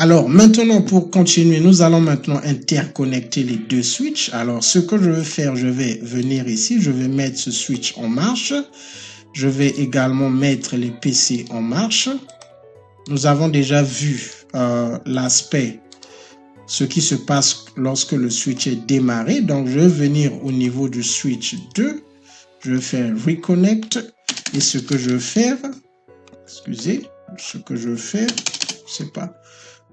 Alors, maintenant, pour continuer, nous allons maintenant interconnecter les deux switches. Alors, ce que je vais faire, je vais venir ici, je vais mettre ce switch en marche. Je vais également mettre les PC en marche. Nous avons déjà vu l'aspect, ce qui se passe lorsque le switch est démarré. Donc, je vais venir au niveau du switch 2. Je vais faire Reconnect. Et ce que je vais faire, excusez, ce que je vais faire, je ne sais pas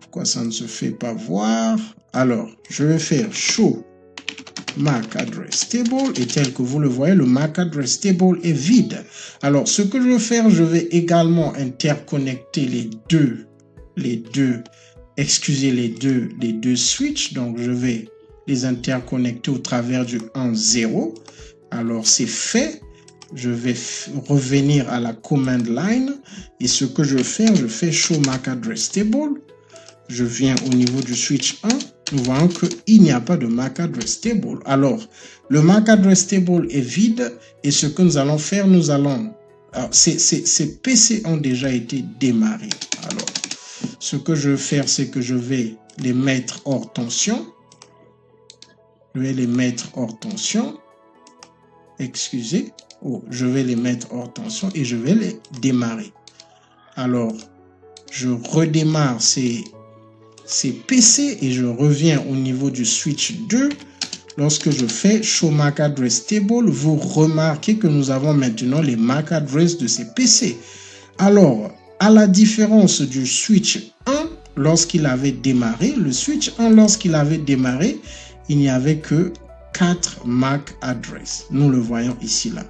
pourquoi ça ne se fait pas voir. Alors, je vais faire Show MAC Address Table. Et tel que vous le voyez, le MAC Address Table est vide. Alors, ce que je vais faire, je vais également interconnecter les deux switches. Donc, je vais les interconnecter au travers du 1.0. Alors, c'est fait. Je vais revenir à la command line. Et ce que je vais faire, je fais Show MAC Address Table. Je viens au niveau du switch 1. Nous voyons qu'il n'y a pas de MAC Address Table. Alors, le MAC Address Table est vide. Et ce que nous allons faire, nous allons... Alors, ces PC ont déjà été démarrés. Alors, ce que je vais faire, c'est que je vais les mettre hors tension. Je vais les mettre hors tension. Excusez. Oh, je vais les mettre hors tension et je vais les démarrer. Alors, je redémarre ces PC et je reviens au niveau du switch 2. Lorsque je fais Show MAC Address Table, vous remarquez que nous avons maintenant les MAC Address de ces PC. Alors, à la différence du switch 1, lorsqu'il avait démarré, le switch 1, lorsqu'il avait démarré, il n'y avait que 4 MAC Address. Nous le voyons ici, là.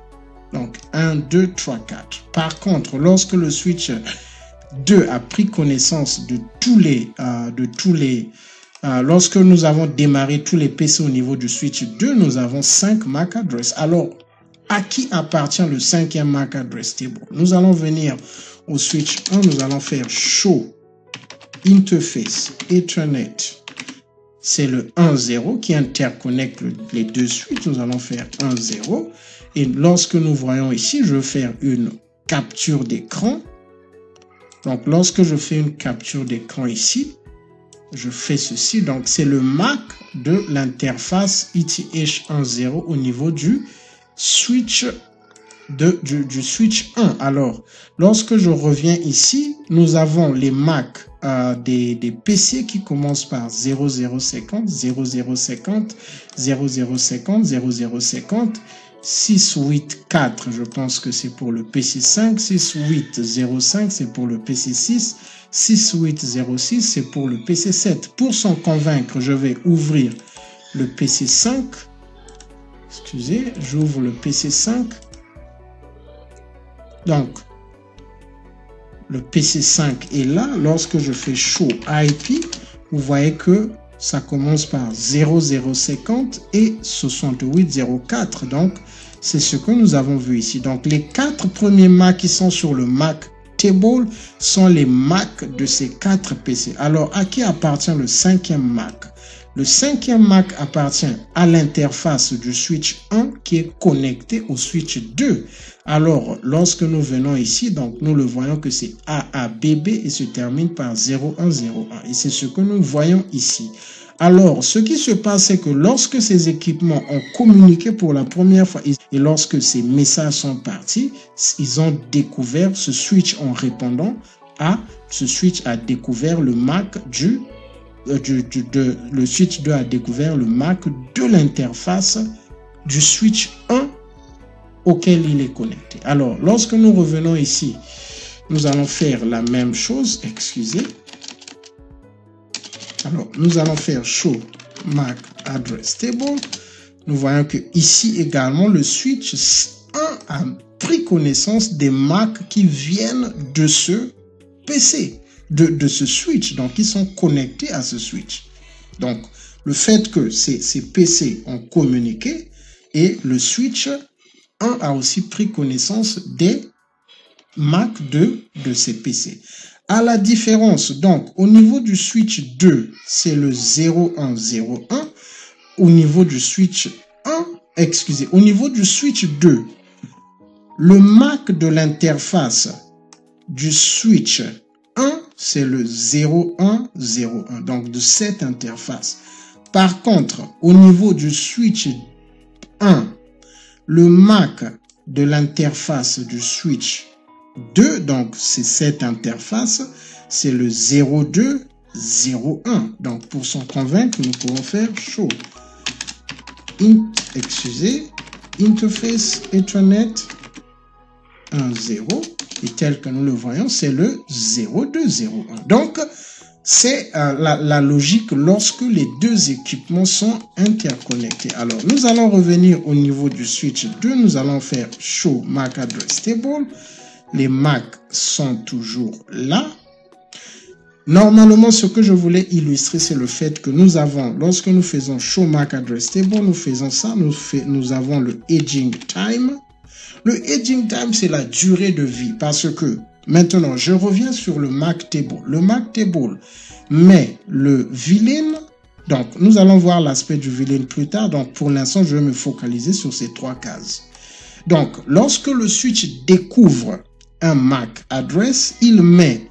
Donc, 1, 2, 3, 4. Par contre, lorsque le switch 2 a pris connaissance de lorsque nous avons démarré tous les PC au niveau du switch 2, nous avons 5 MAC Address. Alors, à qui appartient le 5e MAC Address Table? Nous allons venir au switch 1, nous allons faire Show Interface Ethernet. C'est le 1.0 qui interconnecte les deux switches. Nous allons faire 1.0. Et lorsque nous voyons ici, je vais faire une capture d'écran. Donc, lorsque je fais une capture d'écran ici, je fais ceci. Donc, c'est le MAC de l'interface ETH 1.0 au niveau du switch, du switch 1. Alors, lorsque je reviens ici, nous avons les MAC des PC qui commencent par 0050, 0050, 0050, 0050, 684, je pense que c'est pour le PC 5, 6805, c'est pour le PC 6, 6806, c'est pour le PC 7. Pour s'en convaincre, je vais ouvrir le PC 5. Excusez, j'ouvre le PC 5. Donc, le PC 5 est là. Lorsque je fais Show IP, vous voyez que ça commence par 0050 et 6804. Donc, c'est ce que nous avons vu ici. Donc, les 4 premiers MAC qui sont sur le MAC Table sont les MAC de ces 4 PC. Alors, à qui appartient le 5e MAC? Le 5e MAC appartient à l'interface du switch 1 qui est connecté au switch 2. Alors, lorsque nous venons ici, donc nous le voyons que c'est AABB et se termine par 0101. Et c'est ce que nous voyons ici. Alors, ce qui se passe, c'est que lorsque ces équipements ont communiqué pour la première fois et lorsque ces messages sont partis, ils ont découvert ce switch en répondant à ce switch a découvert le MAC le switch 2 a découvert le MAC de l'interface du switch 1 auquel il est connecté. Alors, lorsque nous revenons ici, nous allons faire la même chose. Excusez. Alors, nous allons faire Show MAC Address Table. Nous voyons que ici également, le switch 1 a pris connaissance des MAC qui viennent de ce PC. De ce switch, donc ils sont connectés à ce switch. Donc, le fait que ces PC ont communiqué et le switch 1 a aussi pris connaissance des MAC de ces PC. À la différence, donc, au niveau du switch 2, c'est le 0101. Au niveau du switch 1, excusez, au niveau du switch 2, le MAC de l'interface du switch 1 c'est le 0101, donc de cette interface. Par contre, au niveau du switch 1, le MAC de l'interface du switch 2, donc c'est cette interface, c'est le 0201. Donc pour s'en convaincre, nous pouvons faire show interface Ethernet 10 et tel que nous le voyons, c'est le 0201. Donc c'est la logique lorsque les deux équipements sont interconnectés. Alors nous allons revenir au niveau du switch 2, nous allons faire show MAC address table. Les MAC sont toujours là. Normalement, ce que je voulais illustrer, c'est le fait que nous avons, lorsque nous faisons show MAC address table, nous faisons ça, nous avons le edging time. Le edging time, c'est la durée de vie parce que maintenant, je reviens sur le MAC table. Le MAC table met le VLAN. Donc, nous allons voir l'aspect du VLAN plus tard. Donc, pour l'instant, je vais me focaliser sur ces trois cases. Donc, lorsque le switch découvre un MAC address, il met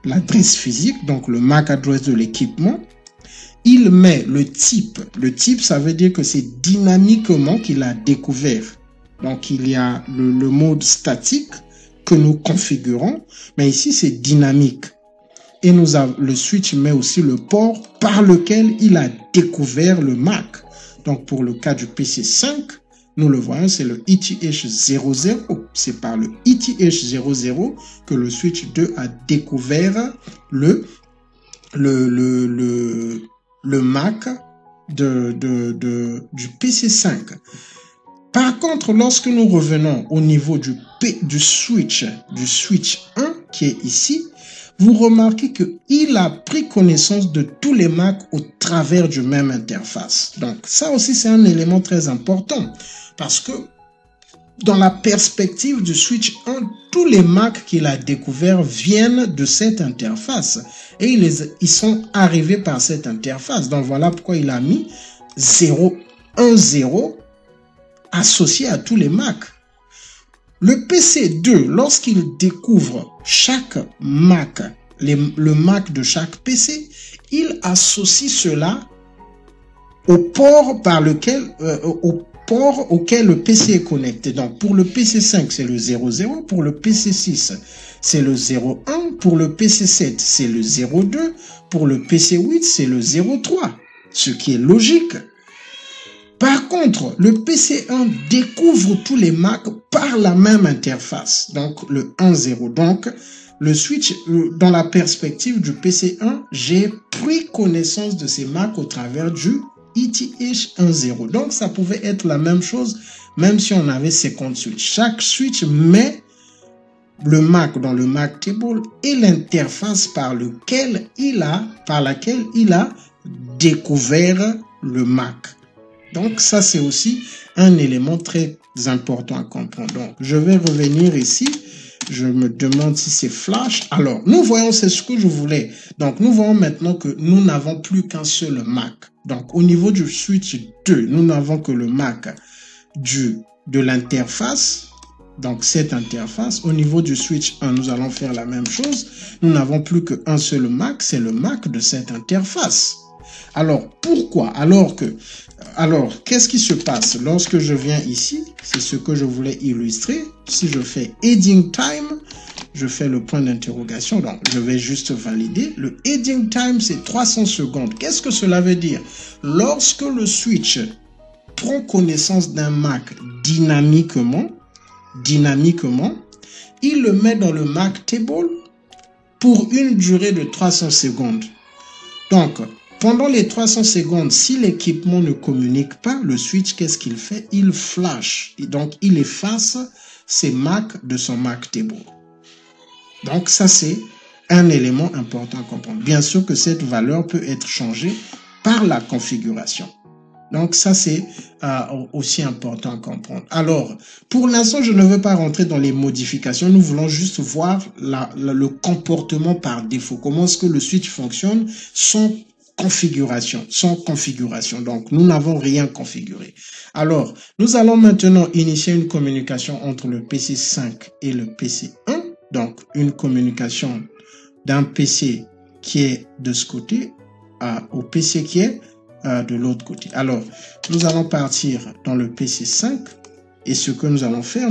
l'adresse physique, donc le MAC address de l'équipement. Il met le type. Le type, ça veut dire que c'est dynamiquement qu'il a découvert. Donc, il y a le mode statique que nous configurons, mais ici, c'est dynamique. Et le switch met aussi le port par lequel il a découvert le MAC. Donc, pour le cas du PC5, nous le voyons, c'est le ETH00. C'est par le ETH00 que le switch 2 a découvert le MAC du PC5. Par contre, lorsque nous revenons au niveau du switch 1 qui est ici, vous remarquez qu'il a pris connaissance de tous les Mac au travers du même interface. Donc ça aussi c'est un élément très important parce que dans la perspective du switch 1, tous les Mac qu'il a découverts viennent de cette interface et ils sont arrivés par cette interface. Donc voilà pourquoi il a mis 010 associé à tous les Mac. Le PC2, lorsqu'il découvre chaque Mac, le Mac de chaque PC, il associe cela au port auquel le PC est connecté. Donc pour le PC5, c'est le 00, pour le PC6, c'est le 01, pour le PC7, c'est le 02, pour le PC8, c'est le 03, ce qui est logique. Par contre, le PC1 découvre tous les Mac par la même interface, donc le 10. Donc, le switch, dans la perspective du PC1, j'ai pris connaissance de ces Mac au travers du ETH10. Donc, ça pouvait être la même chose, même si on avait 50 switches. Chaque switch met le Mac dans le Mac table et l'interface par laquelle il a découvert le Mac. Donc, ça, c'est aussi un élément très important à comprendre. Donc, je vais revenir ici. Je me demande si c'est flash. Alors, nous voyons, c'est ce que je voulais. Donc, nous voyons maintenant que nous n'avons plus qu'un seul Mac. Donc, au niveau du switch 2, nous n'avons que le Mac de l'interface. Donc, cette interface. Au niveau du switch 1, nous allons faire la même chose. Nous n'avons plus qu'un seul Mac. C'est le Mac de cette interface. Alors, pourquoi? Alors, qu'est-ce qui se passe lorsque je viens ici? C'est ce que je voulais illustrer. Si je fais edging time, je fais le point d'interrogation. Donc, je vais juste valider. Le edging time, c'est 300 secondes. Qu'est-ce que cela veut dire? Lorsque le switch prend connaissance d'un Mac dynamiquement, il le met dans le Mac table pour une durée de 300 secondes. Donc, pendant les 300 secondes, si l'équipement ne communique pas, le switch, qu'est-ce qu'il fait? Il flash. Et donc, il efface ses Mac de son Mac table. Donc, ça, c'est un élément important à comprendre. Bien sûr que cette valeur peut être changée par la configuration. Donc, ça, c'est aussi important à comprendre. Alors, pour l'instant, je ne veux pas rentrer dans les modifications. Nous voulons juste voir le comportement par défaut. Comment est-ce que le switch fonctionne sans configuration. Donc, nous n'avons rien configuré. Alors, nous allons maintenant initier une communication entre le PC5 et le PC1. Donc, une communication d'un PC qui est de ce côté au PC qui est de l'autre côté. Alors, nous allons partir dans le PC 5 et ce que nous allons faire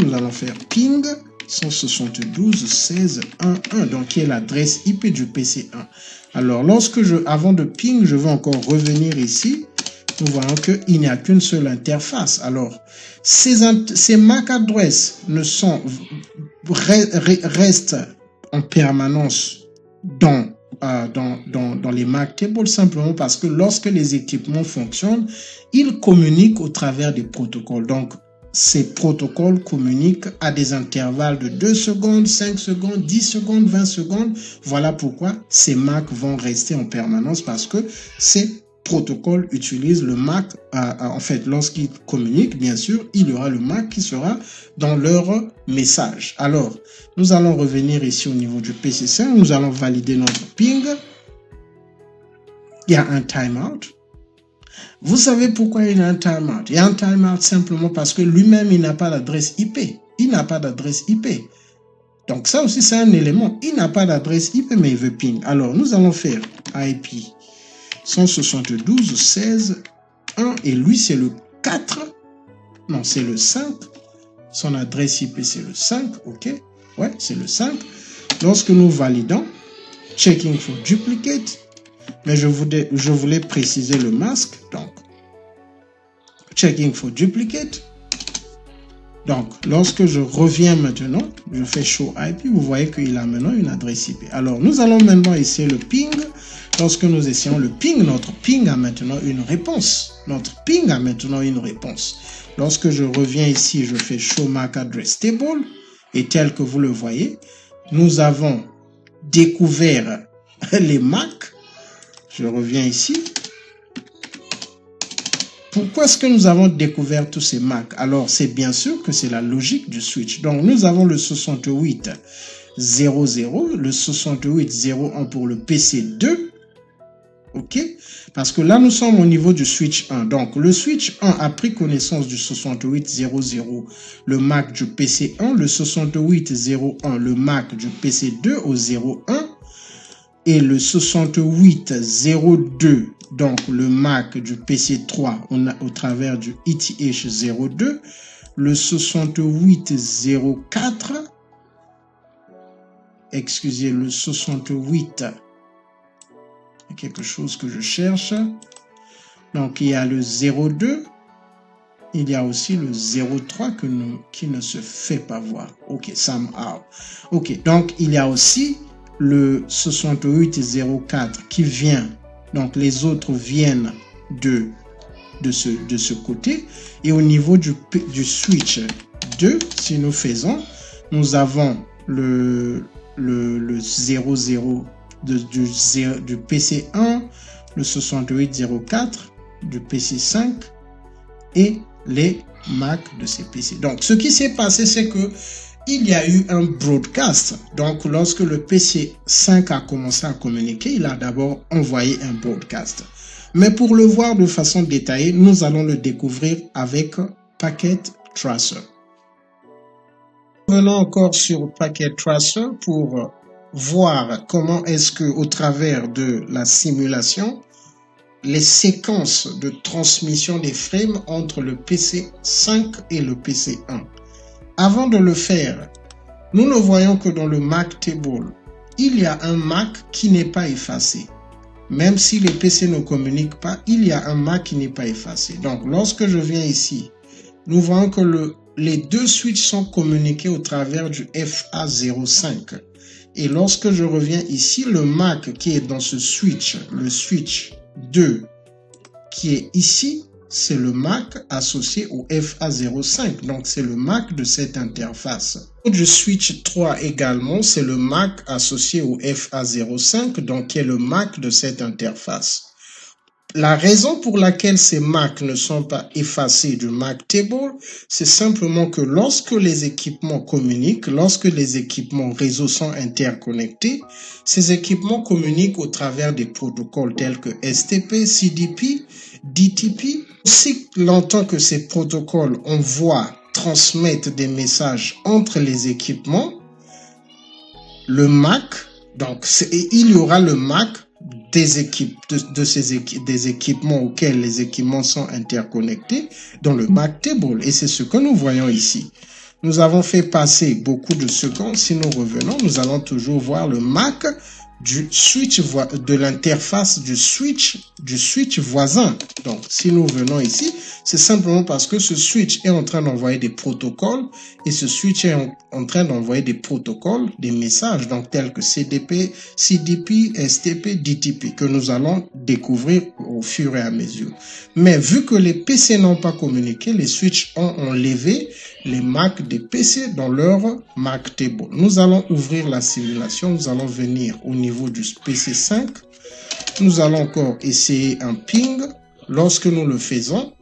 ping 172.16.1.1, donc qui est l'adresse IP du PC 1. Alors, avant de ping, je vais encore revenir ici. Nous voyons qu'il n'y a qu'une seule interface. Alors, ces MAC adresses restent en permanence dans les MAC tables simplement parce que lorsque les équipements fonctionnent, ils communiquent au travers des protocoles. Donc, ces protocoles communiquent à des intervalles de 2 secondes, 5 secondes, 10 secondes, 20 secondes. Voilà pourquoi ces MAC vont rester en permanence parce que ces protocoles utilisent le MAC. En fait, lorsqu'ils communiquent, bien sûr, il y aura le MAC qui sera dans leur message. Alors, nous allons revenir ici au niveau du PC5. Nous allons valider notre ping. Il y a un timeout. Vous savez pourquoi il y a un timeout? Il y a un timeout simplement parce que lui-même, il n'a pas d'adresse IP. Il n'a pas d'adresse IP. Donc ça aussi, c'est un élément. Il n'a pas d'adresse IP, mais il veut ping. Alors, nous allons faire IP 172.16.1 et lui, c'est le 4. Non, c'est le 5. Son adresse IP, c'est le 5. OK? Ouais, c'est le 5. Lorsque nous validons, checking for duplicate, mais je voulais préciser le masque. Donc, checking for duplicate. Donc, lorsque je reviens maintenant, je fais show IP, vous voyez qu'il a maintenant une adresse IP. Alors, nous allons maintenant essayer le ping. Lorsque nous essayons le ping, notre ping a maintenant une réponse. Notre ping a maintenant une réponse. Lorsque je reviens ici, je fais show MAC address table. Et tel que vous le voyez, nous avons découvert les MAC. Je reviens ici. Pourquoi est-ce que nous avons découvert tous ces MAC? Alors, c'est bien sûr que c'est la logique du switch. Donc, nous avons le 68.00, le 68.01 pour le PC2. OK? Parce que là, nous sommes au niveau du switch 1. Donc, le switch 1 a pris connaissance du 68.00, le MAC du PC1, le 68.01, le MAC du PC2 au 01, et le 68.02, donc le MAC du PC3 au travers du ETH02, le 68.04, excusez, le 68, quelque chose que je cherche, donc il y a le 02, il y a aussi le 03 qui ne se fait pas voir, ok, somehow, ok, donc il y a aussi le 68.04 qui vient, donc les autres viennent de ce côté, et au niveau du switch 2, si nous faisons, nous avons le 00 du PC1, le 68.04 du PC5 et les MAC de ces PC. Donc, ce qui s'est passé, c'est que il y a eu un broadcast. Donc, lorsque le PC5 a commencé à communiquer, il a d'abord envoyé un broadcast. Mais pour le voir de façon détaillée, nous allons le découvrir avec Packet Tracer. Revenons encore sur Packet Tracer pour voir comment est-ce que, au travers de la simulation, les séquences de transmission des frames entre le PC5 et le PC1. Avant de le faire, nous ne voyons que dans le MAC table, il y a un MAC qui n'est pas effacé. Même si les PC ne communiquent pas, il y a un MAC qui n'est pas effacé. Donc, lorsque je viens ici, nous voyons que les deux switches sont communiqués au travers du FA05. Et lorsque je reviens ici, le MAC qui est dans ce switch, le switch 2, qui est ici, c'est le MAC associé au FA05. Donc, c'est le MAC de cette interface. Du switch 3 également, c'est le MAC associé au FA05, donc qui est le MAC de cette interface. La raison pour laquelle ces MAC ne sont pas effacés du MAC table, c'est simplement que lorsque les équipements communiquent, lorsque les équipements réseau sont interconnectés, ces équipements communiquent au travers des protocoles tels que STP, CDP, DTP. Aussi longtemps que ces protocoles envoient, transmettent des messages entre les équipements, le MAC Donc, il y aura le MAC des équipements auxquels les équipements sont interconnectés dans le MAC table. Et c'est ce que nous voyons ici. Nous avons fait passer beaucoup de secondes. Si nous revenons, nous allons toujours voir le MAC du switch, de l'interface du switch voisin. Donc, si nous venons ici, c'est simplement parce que ce switch est en train d'envoyer des protocoles et ce switch est en train d'envoyer des protocoles, des messages, donc tels que CDP, CDP, STP, DTP, que nous allons découvrir au fur et à mesure. Mais vu que les PC n'ont pas communiqué, les switches ont enlevé les MAC des PC dans leur MAC table. Nous allons ouvrir la simulation, nous allons venir au niveau du PC5. Nous allons encore essayer un ping. Lorsque nous le faisons,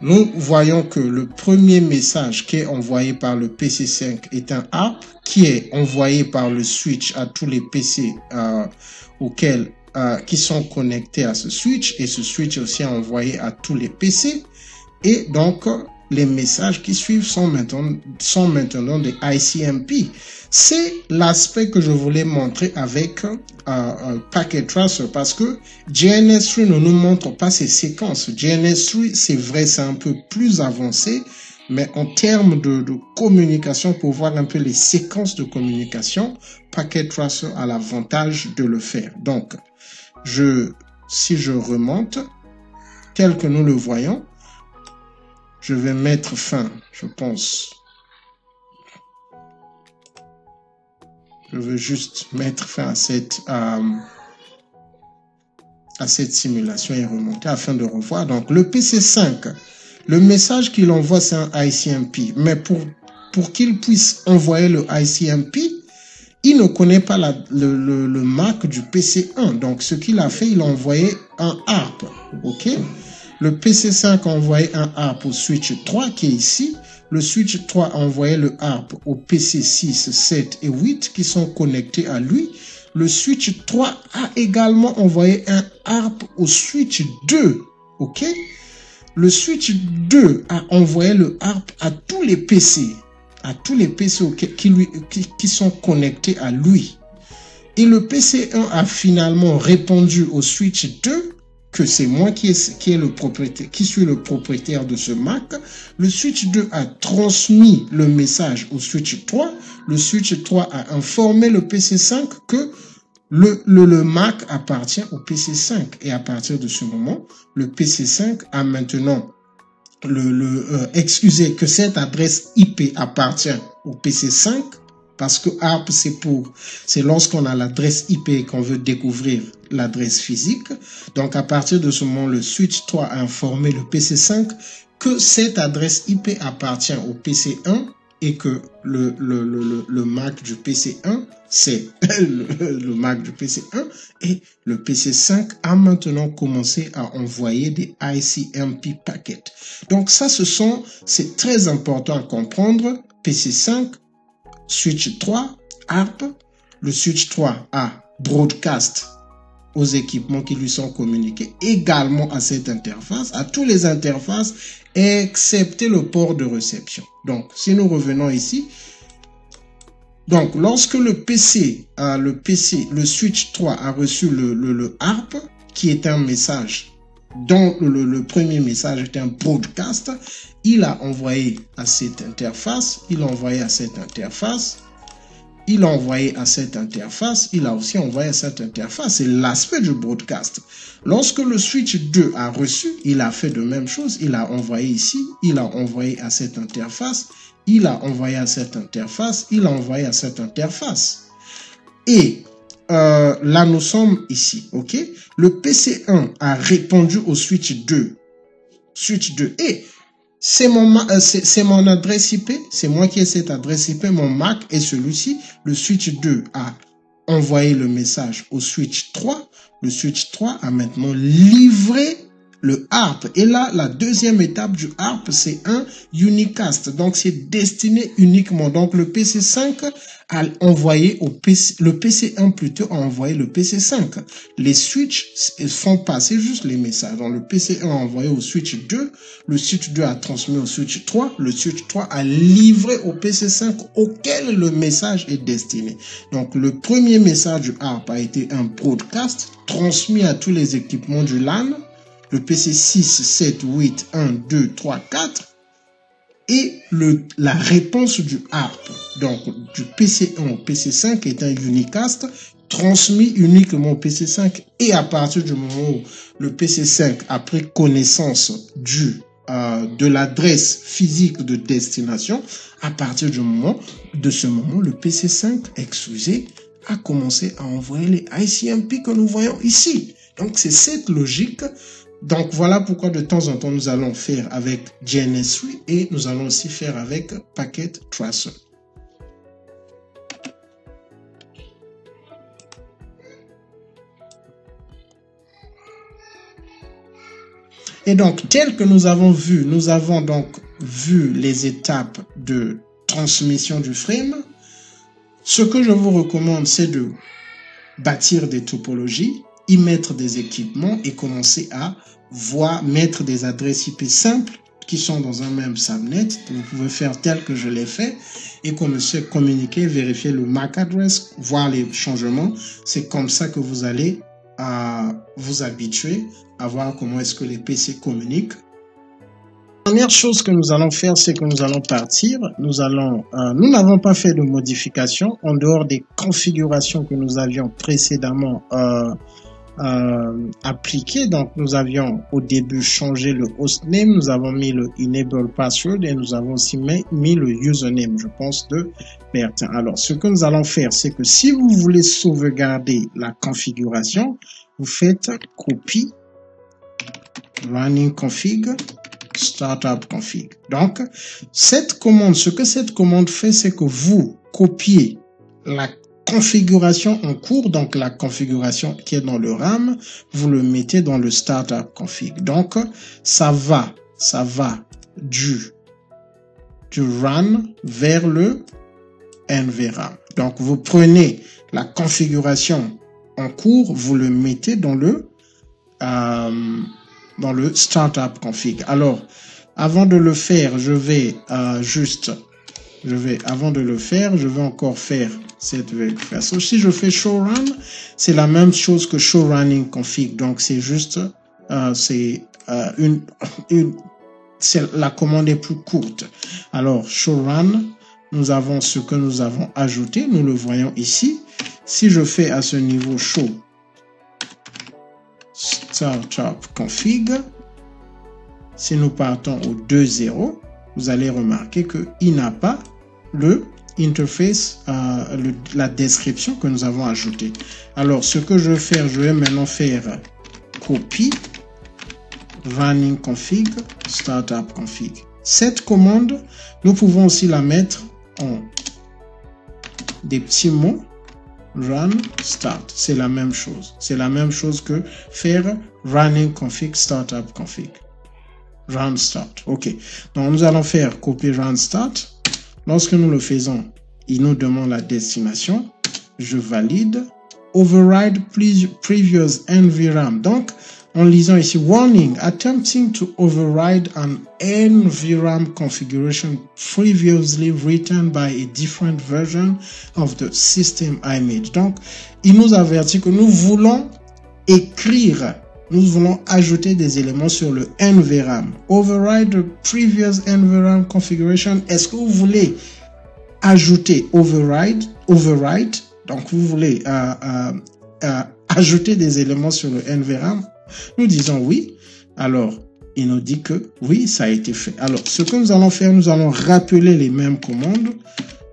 nous voyons que le premier message qui est envoyé par le PC5 est un ARP qui est envoyé par le switch à tous les PC qui sont connectés à ce switch, et ce switch aussi est envoyé à tous les PC. Et donc, les messages qui suivent sont maintenant des ICMP. C'est l'aspect que je voulais montrer avec Packet Tracer, parce que GNS3 ne nous montre pas ces séquences. GNS3, c'est vrai, c'est un peu plus avancé, mais en termes de communication, pour voir un peu les séquences de communication, Packet Tracer a l'avantage de le faire. Donc, si je remonte, tel que nous le voyons, je vais mettre fin, je pense. Je veux juste mettre fin à cette simulation et remonter afin de revoir. Donc, le PC5, le message qu'il envoie, c'est un ICMP. Mais pour qu'il puisse envoyer le ICMP, il ne connaît pas le MAC du PC1. Donc, ce qu'il a fait, il a envoyé un ARP. OK? Le PC5 a envoyé un ARP au switch 3 qui est ici. Le switch 3 a envoyé le ARP au PC 6, 7 et 8 qui sont connectés à lui. Le switch 3 a également envoyé un ARP au switch 2. OK? Le switch 2 a envoyé le ARP à tous les PC. À tous les PC qui sont connectés à lui. Et le PC1 a finalement répondu au switch 2 que c'est moi qui suis le propriétaire de ce MAC. Le switch 2 a transmis le message au switch 3. Le switch 3 a informé le PC5 que le MAC appartient au PC5. Et à partir de ce moment, le PC5 a maintenant excusez, que cette adresse IP appartient au PC5, parce que ARP, c'est lorsqu'on a l'adresse IP et qu'on veut découvrir l'adresse physique. Donc, à partir de ce moment, le switch 3 a informé le PC5 que cette adresse IP appartient au PC1 et que le MAC du PC1, c'est le MAC du PC1, et le PC5 a maintenant commencé à envoyer des ICMP packets. Donc, ça, c'est très important à comprendre. PC5, switch 3, ARP, le switch 3 a broadcast aux équipements qui lui sont communiqués, également à cette interface, à toutes les interfaces, excepté le port de réception. Donc, si nous revenons ici, donc lorsque le switch 3 a reçu le ARP, qui est un message, dont le premier message est un broadcast, il a envoyé à cette interface, il a envoyé à cette interface, il a envoyé à cette interface, il a aussi envoyé à cette interface. C'est l'aspect du broadcast. Lorsque le switch 2 a reçu, il a fait de même chose. Il a envoyé ici, il a envoyé à cette interface, il a envoyé à cette interface, il a envoyé à cette interface. Et là, nous sommes ici, ok? Le PC1 a répondu au switch 2. Switch 2. Et c'est mon adresse IP, c'est moi qui ai cette adresse IP, mon MAC est celui-ci. Le switch 2 a envoyé le message au switch 3. Le switch 3 a maintenant livré le ARP. Et là, la deuxième étape du ARP, c'est un unicast. Donc, c'est destiné uniquement. Donc, le PC5 a envoyé au PC, le PC1 plutôt a envoyé le PC5. Les switches font passer juste les messages. Donc, le PC1 a envoyé au switch 2, le switch 2 a transmis au switch 3, le switch 3 a livré au PC5 auquel le message est destiné. Donc, le premier message du ARP a été un broadcast transmis à tous les équipements du LAN, le PC 6, 7, 8, 1, 2, 3, 4, et la réponse du ARP, donc du PC1 au PC5 est un unicast transmis uniquement au PC5, et à partir du moment où le PC5 a pris connaissance de l'adresse physique de destination, à partir de ce moment, le PC5 excusez, a commencé à envoyer les ICMP que nous voyons ici. Donc, c'est cette logique. Donc, voilà pourquoi de temps en temps, nous allons faire avec GNS3 et nous allons aussi faire avec Packet Tracer. Et donc, tel que nous avons donc vu les étapes de transmission du frame. Ce que je vous recommande, c'est de bâtir des topologies, y mettre des équipements et commencer à mettre des adresses IP simples qui sont dans un même subnet. Vous pouvez faire tel que je l'ai fait et commencer à communiquer, vérifier le MAC address, voir les changements. C'est comme ça que vous allez vous habituer à voir comment est-ce que les PC communiquent. La première chose que nous allons faire, c'est que nous allons partir. Nous n'avons pas fait de modification en dehors des configurations que nous avions précédemment appliquées. Donc, nous avions au début changé le hostname, nous avons mis le enable password et nous avons aussi mis le username, je pense, de Bertin. Alors, ce que nous allons faire, c'est que si vous voulez sauvegarder la configuration, vous faites copie running config startup config. Donc, cette commande, ce que cette commande fait, c'est que vous copiez la configuration en cours, donc la configuration qui est dans le RAM, vous le mettez dans le startup config. Donc, ça va du run vers le NVRAM. Donc, vous prenez la configuration en cours, vous le mettez dans le startup config. Alors, avant de le faire, je vais encore faire cette vérification. Si je fais show run, c'est la même chose que show running config. Donc, c'est juste, c'est la commande est plus courte. Alors, show run, nous avons ce que nous avons ajouté. Nous le voyons ici. Si je fais à ce niveau show startup config, si nous partons au 2.0, vous allez remarquer qu'il n'a pas le interface, la description que nous avons ajoutée. Alors, ce que je vais faire, je vais maintenant faire copie running config startup config. Cette commande, nous pouvons aussi la mettre en des petits mots. Run start, c'est la même chose. C'est la même chose que faire running config startup config. Run start. OK. Donc, nous allons faire copy run start. Lorsque nous le faisons, il nous demande la destination. Je valide. Override previous NVRAM. Donc, en lisant ici, warning, attempting to override an NVRAM configuration previously written by a different version of the system image. Donc, il nous avertit que nous voulons ajouter des éléments sur le NVRAM. Override the previous NVRAM configuration. Est-ce que vous voulez ajouter override? Donc, vous voulez ajouter des éléments sur le NVRAM? Nous disons oui. Alors, il nous dit que oui, ça a été fait. Alors, ce que nous allons faire, nous allons rappeler les mêmes commandes.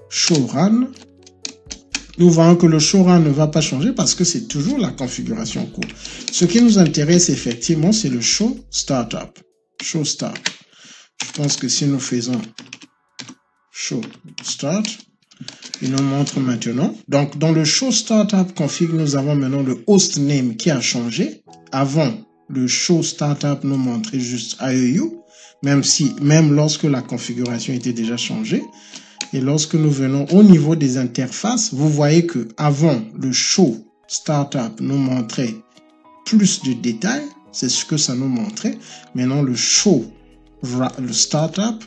Show run. Nous voyons que le show run ne va pas changer parce que c'est toujours la configuration en cours. Ce qui nous intéresse effectivement, c'est le show startup. Show start. Je pense que si nous faisons show start, il nous montre maintenant. Donc, dans le show startup config, nous avons maintenant le hostname qui a changé. Avant, le Show Startup nous montrait juste IOU, même lorsque la configuration était déjà changée. Et lorsque nous venons au niveau des interfaces, vous voyez que avant le Show Startup nous montrait plus de détails, c'est ce que ça nous montrait. Maintenant, le Startup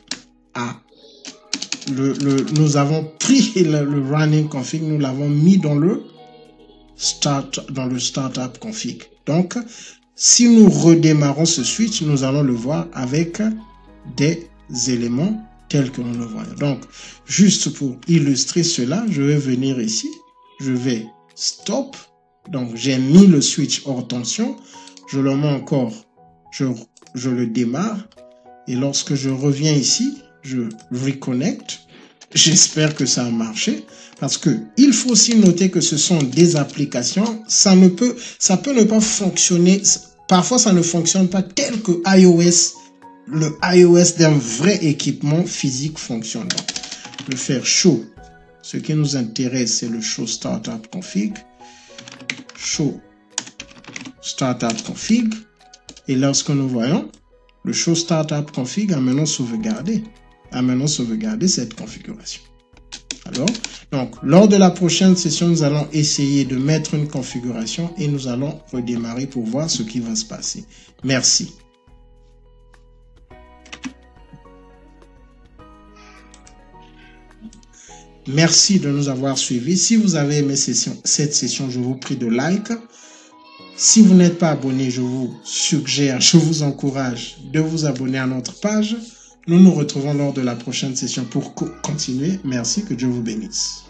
nous avons pris le running config, nous l'avons mis dans le startup config. Donc, si nous redémarrons ce switch, nous allons le voir avec des éléments tels que nous le voyons. Donc, juste pour illustrer cela, je vais venir ici, je vais stop. Donc, j'ai mis le switch hors tension, je le mets encore, je le démarre. Et lorsque je reviens ici, je reconnecte. J'espère que ça a marché parce que il faut aussi noter que ce sont des applications. Ça peut ne pas fonctionner. Parfois, ça ne fonctionne pas tel que le iOS d'un vrai équipement physique fonctionne. Donc, je vais faire show. Ce qui nous intéresse, c'est le show startup config. Show startup config. Et lorsque nous voyons, le show startup config a maintenant sauvegardé cette configuration. Alors, donc, lors de la prochaine session, nous allons essayer de mettre une configuration et nous allons redémarrer pour voir ce qui va se passer. Merci. Merci de nous avoir suivis. Si vous avez aimé cette session, je vous prie de like. Si vous n'êtes pas abonné, je vous suggère, je vous encourage de vous abonner à notre page. Nous nous retrouvons lors de la prochaine session pour continuer. Merci, que Dieu vous bénisse.